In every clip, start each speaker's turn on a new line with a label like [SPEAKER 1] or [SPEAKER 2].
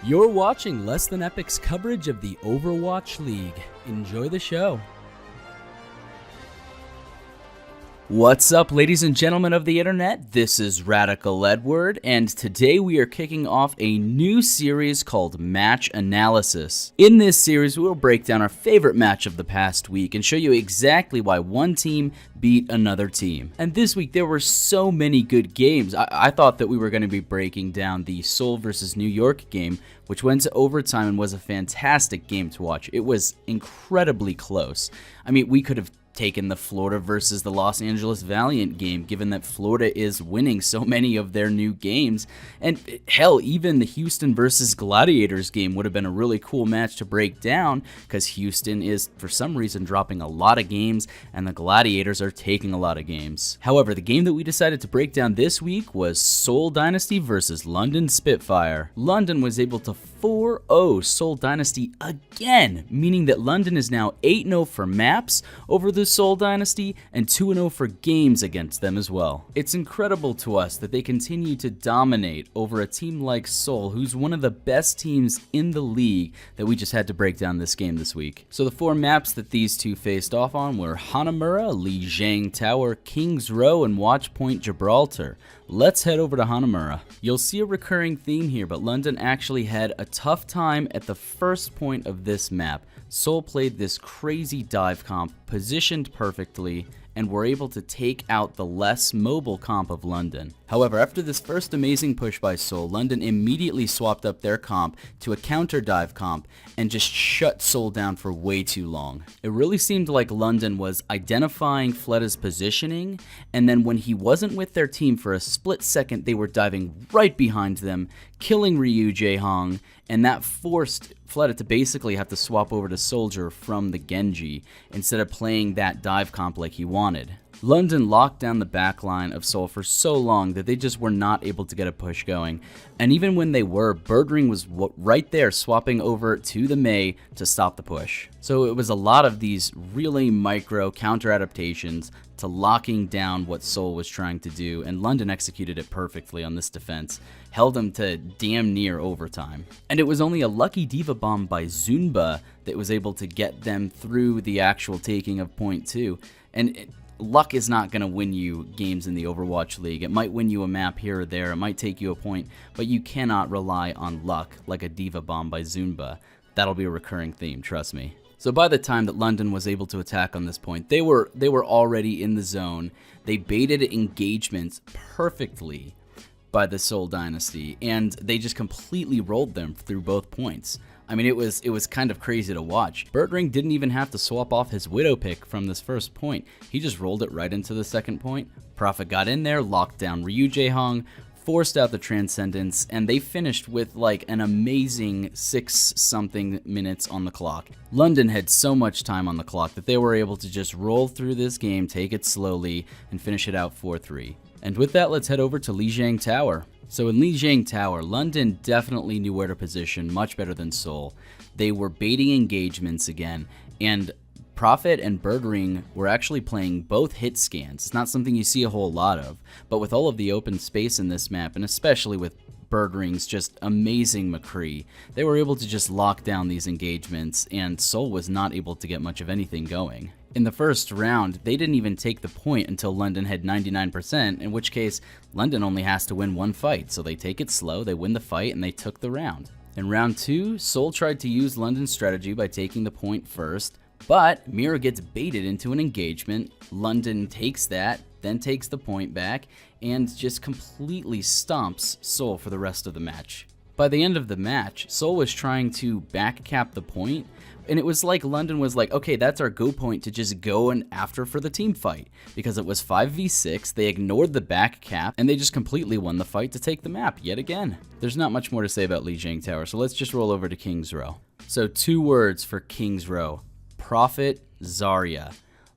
[SPEAKER 1] You're watching Less Than Epic's coverage of the Overwatch League. Enjoy the show. What's up, ladies and gentlemen of the internet? This is Radical Edward, and today we are kicking off a new series called Match Analysis. In this series, we will break down our favorite match of the past week and show you exactly why one team beat another team. And this week, there were so many good games. I thought that we were going to be breaking down the Seoul versus New York game, which went to overtime and was a fantastic game to watch. It was incredibly close. I mean, we could have taken the Florida versus the Los Angeles Valiant game, given that Florida is winning so many of their new games. And hell, even the Houston versus Gladiators game would have been a really cool match to break down, because Houston is, for some reason, dropping a lot of games, and the Gladiators are taking a lot of games. However, the game that we decided to break down this week was Seoul Dynasty versus London Spitfire. London was able to 4-0 Seoul Dynasty again, meaning that London is now 8-0 for maps over the Seoul Dynasty and 2-0 for games against them as well. It's incredible to us that they continue to dominate over a team like Seoul, who's one of the best teams in the league, that we just had to break down this game this week. So the four maps that these two faced off on were Hanamura, Lijiang Tower, Kings Row, and Watch Point Gibraltar. Let's head over to Hanamura. You'll see a recurring theme here, but London actually had a tough time at the first point of this map. Seoul played this crazy dive comp, positioned perfectly, and were able to take out the less mobile comp of London. However, after this first amazing push by Seoul, London immediately swapped up their comp to a counter dive comp and just shut Seoul down for way too long. It really seemed like London was identifying Fleda's positioning, and then when he wasn't with their team for a split second, they were diving right behind them, killing Ryu Jae-hong, and that forced Fleda to basically have to swap over to Soldier from the Genji instead of playing that dive comp like he wanted. London locked down the backline of Seoul for so long that they just were not able to get a push going. And even when they were, Birdring was right there swapping over to the Mei to stop the push. So it was a lot of these really micro counter adaptations to locking down what Seoul was trying to do, and London executed it perfectly on this defense, held them to damn near overtime. And it was only a lucky Diva Bomb by Zunba that was able to get them through the actual taking of point 2. And luck is not going to win you games in the Overwatch League. It might win you a map here or there, it might take you a point, but you cannot rely on luck like a Diva Bomb by Zunba. That'll be a recurring theme, trust me. So by the time that London was able to attack on this point, they were already in the zone. They baited engagements perfectly by the Seoul Dynasty, and they just completely rolled them through both points. I mean, it was kind of crazy to watch. Birdring didn't even have to swap off his Widow pick from this first point. He just rolled it right into the second point. Prophet got in there, locked down Ryu Jae-hong, forced out the Transcendence, and they finished with like an amazing 6-something minutes on the clock. London had so much time on the clock that they were able to just roll through this game, take it slowly, and finish it out 4-3. And with that, let's head over to Lijiang Tower. So in Lijiang Tower, London definitely knew where to position much better than Seoul. They were baiting engagements again, and Prophet and Birdring were actually playing both hit scans. It's not something you see a whole lot of, but with all of the open space in this map, and especially with Birdring's just amazing McCree, they were able to just lock down these engagements, and Seoul was not able to get much of anything going. In the first round, they didn't even take the point until London had 99%, in which case, London only has to win one fight, so they take it slow, they win the fight, and they took the round. In round 2, Seoul tried to use London's strategy by taking the point first, but Mira gets baited into an engagement, London takes that, then takes the point back, and just completely stomps Seoul for the rest of the match. By the end of the match, Seoul was trying to back cap the point, and it was like London was like, okay, that's our go point to just go and after for the team fight. Because it was 5v6, they ignored the back cap, and they just completely won the fight to take the map yet again. There's not much more to say about Lijiang Tower, so let's just roll over to Kings Row. So 2 words for Kings Row: Prophet, Zarya.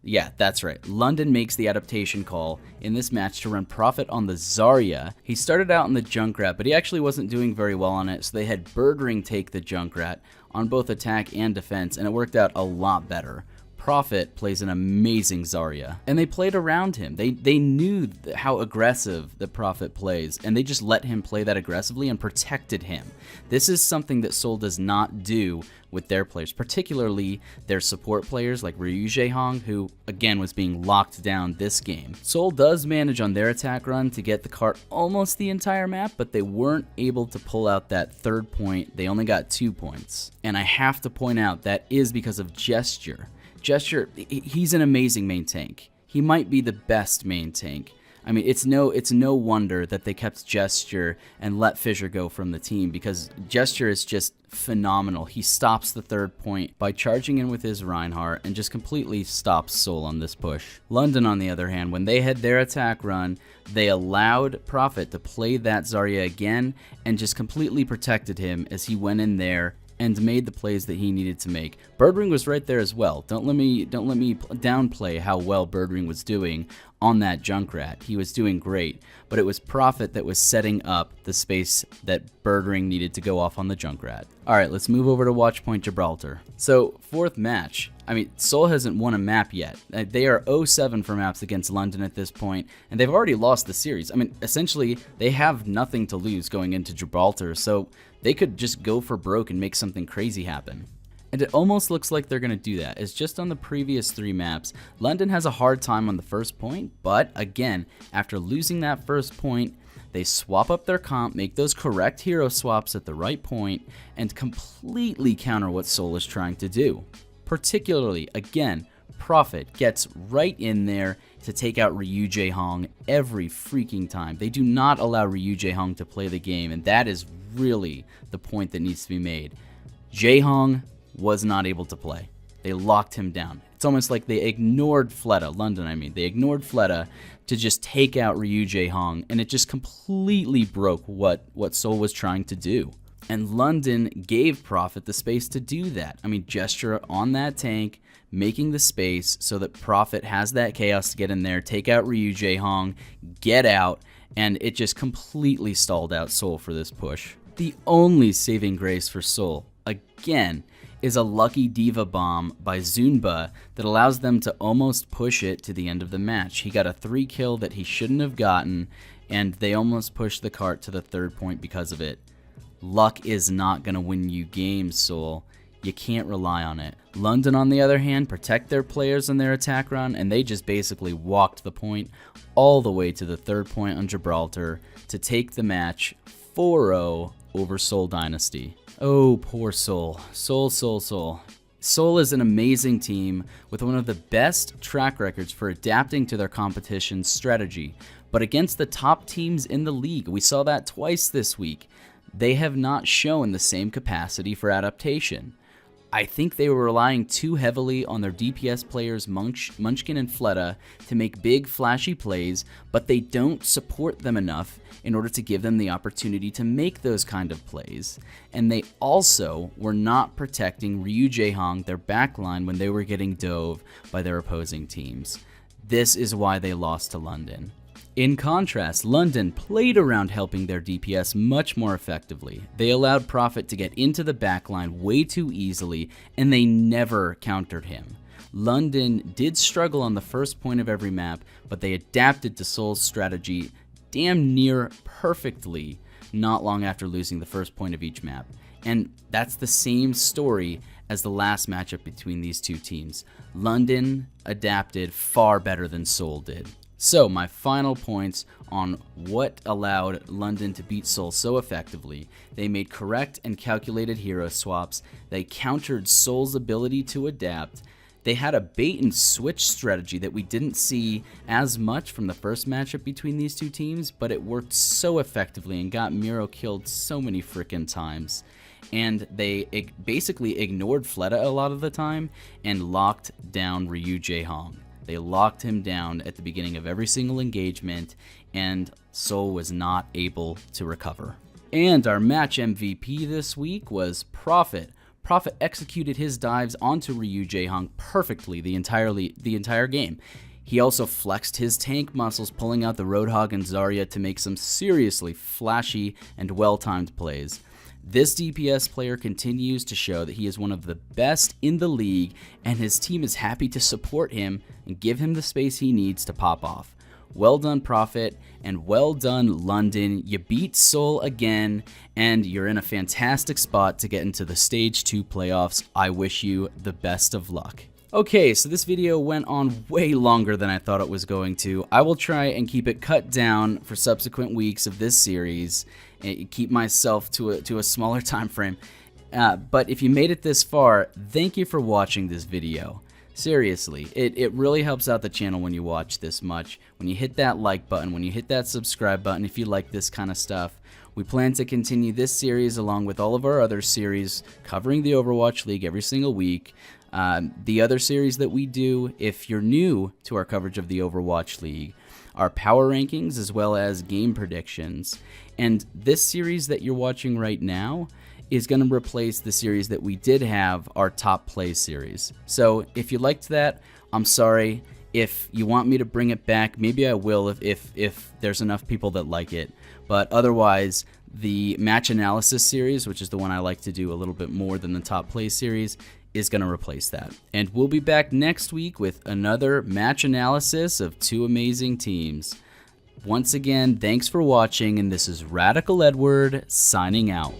[SPEAKER 1] Yeah, that's right. London makes the adaptation call in this match to run Prophet on the Zarya. He started out in the Junkrat, but he actually wasn't doing very well on it, so they had Birdring take the Junkrat on both attack and defense, and it worked out a lot better. Prophet plays an amazing Zarya, and they played around him. They knew how aggressive the Prophet plays, and they just let him play that aggressively and protected him. This is something that Seoul does not do with their players, particularly their support players like Ryu Jaehong, who again was being locked down this game. Seoul does manage on their attack run to get the cart almost the entire map, but they weren't able to pull out that third point. They only got 2 points. And I have to point out that is because of Gesture. Gesture, he's an amazing main tank. He might be the best main tank. I mean, it's no wonder that they kept Gesture and let Fissure go from the team, because Gesture is just phenomenal. He stops the third point by charging in with his Reinhardt and just completely stops Seoul on this push. London, on the other hand, when they had their attack run, they allowed Prophet to play that Zarya again and just completely protected him as he went in there and made the plays that he needed to make. Birdring was right there as well. Don't let me downplay how well Birdring was doing on that Junkrat. He was doing great, but it was Prophet that was setting up the space that Birdring needed to go off on the Junkrat. Alright, let's move over to Watchpoint Gibraltar. So, fourth match. I mean, Seoul hasn't won a map yet. They are 0-7 for maps against London at this point, and they've already lost the series. I mean, essentially, they have nothing to lose going into Gibraltar, so they could just go for broke and make something crazy happen. And it almost looks like they're going to do that. It's just on the previous 3 maps. London has a hard time on the first point, but again, after losing that first point, they swap up their comp, make those correct hero swaps at the right point, and completely counter what Seoul is trying to do. Particularly, again, Prophet gets right in there to take out Ryu Jaehong every freaking time. They do not allow Ryu Jaehong to play the game, and that is really the point that needs to be made. Jaehong was not able to play. They locked him down. It's almost like they ignored Fleta, London I mean. They ignored Fleta to just take out Ryu Jaehong, and it just completely broke what Seoul was trying to do. And London gave Prophet the space to do that. I mean, Gesture on that tank, making the space so that Prophet has that chaos to get in there, take out Ryu Jaehong, get out, and it just completely stalled out Seoul for this push. The only saving grace for Seoul, again, is a lucky Diva Bomb by Zunba that allows them to almost push it to the end of the match. He got a 3 kill that he shouldn't have gotten, and they almost pushed the cart to the third point because of it. Luck is not going to win you games, Seoul. You can't rely on it. London, on the other hand, protect their players in their attack run, and they just basically walked the point all the way to the third point on Gibraltar to take the match 4-0 over Seoul Dynasty. Oh, poor Seoul. Seoul. Seoul is an amazing team with one of the best track records for adapting to their competition's strategy. But against the top teams in the league, we saw that twice this week, they have not shown the same capacity for adaptation. I think they were relying too heavily on their DPS players Munchkin and Fleta to make big flashy plays, but they don't support them enough in order to give them the opportunity to make those kind of plays. And they also were not protecting Ryu Jaehong, their backline, when they were getting dove by their opposing teams. This is why they lost to London. In contrast, London played around helping their DPS much more effectively. They allowed Prophet to get into the backline way too easily, and they never countered him. London did struggle on the first point of every map, but they adapted to Seoul's strategy damn near perfectly not long after losing the first point of each map. And that's the same story as the last matchup between these two teams. London adapted far better than Seoul did. So, my final points on what allowed London to beat Seoul so effectively. They made correct and calculated hero swaps. They countered Seoul's ability to adapt. They had a bait and switch strategy that we didn't see as much from the first matchup between these two teams, but it worked so effectively and got Miro killed so many frickin' times. And they basically ignored Fleta a lot of the time and locked down Ryu Jaehong. They locked him down at the beginning of every single engagement, and Seoul was not able to recover. And our match MVP this week was Prophet. Prophet executed his dives onto Ryu Jaehong perfectly the entire game. He also flexed his tank muscles, pulling out the Roadhog and Zarya to make some seriously flashy and well-timed plays. This DPS player continues to show that he is one of the best in the league, and his team is happy to support him and give him the space he needs to pop off. Well done, Prophet, and well done, London. You beat Seoul again, and you're in a fantastic spot to get into the Stage 2 playoffs. I wish you the best of luck. Okay, so this video went on way longer than I thought it was going to. I will try and keep it cut down for subsequent weeks of this series and keep myself to a smaller time frame. But if you made it this far, thank you for watching this video. Seriously, it really helps out the channel when you watch this much. When you hit that like button, when you hit that subscribe button if you like this kind of stuff. We plan to continue this series along with all of our other series covering the Overwatch League every single week. The other series that we do, if you're new to our coverage of the Overwatch League, are power rankings as well as game predictions. And this series that you're watching right now is going to replace the series that we did have, our top play series. So if you liked that, I'm sorry. If you want me to bring it back, maybe I will if there's enough people that like it. But otherwise, the match analysis series, which is the one I like to do a little bit more than the top play series, is going to replace that. And we'll be back next week with another match analysis of two amazing teams. Once again, thanks for watching, and this is Radical Edward signing out.